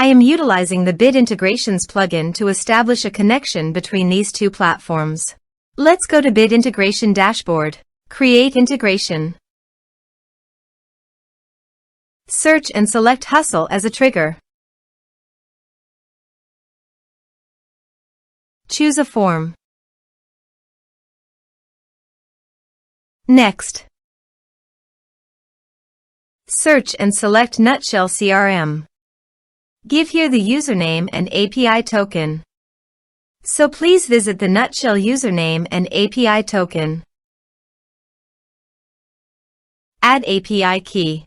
I am utilizing the Bit Integrations plugin to establish a connection between these two platforms. Let's go to Bit Integration Dashboard. Create integration. Search and select Hustle as a trigger. Choose a form. Next, search and select Nutshell CRM. Give here the username and API token. So please visit the Nutshell username and API token. Add API key.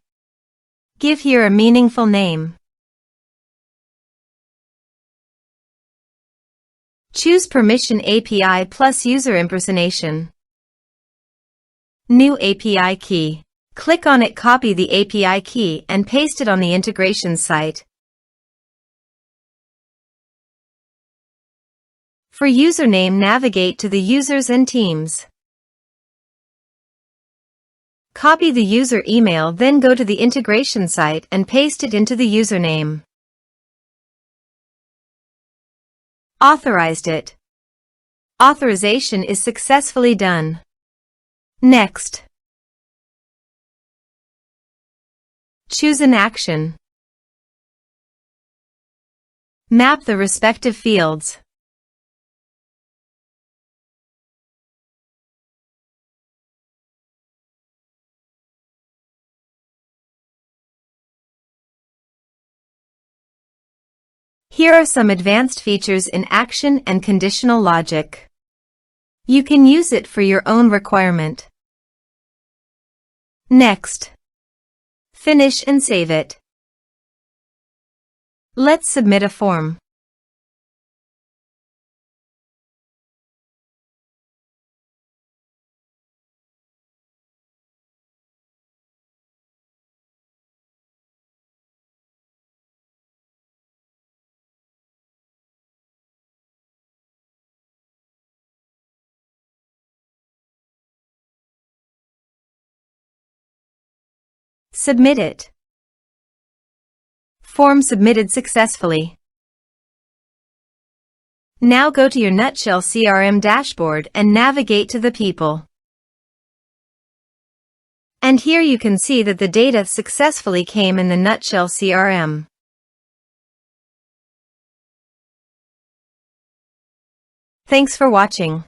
Give here a meaningful name. Choose Permission API plus User Impersonation. New API key. Click on it, copy the API key and paste it on the integration site. For username, navigate to the users and teams. Copy the user email, then go to the integration site and paste it into the username. Authorized it. Authorization is successfully done. Next, choose an action. Map the respective fields. Here are some advanced features in action and conditional logic. You can use it for your own requirement. Next, finish and save it. Let's submit a form. Submit it. Form submitted successfully. Now go to your Nutshell CRM dashboard and navigate to the people. And here you can see that the data successfully came in the Nutshell CRM. Thanks for watching.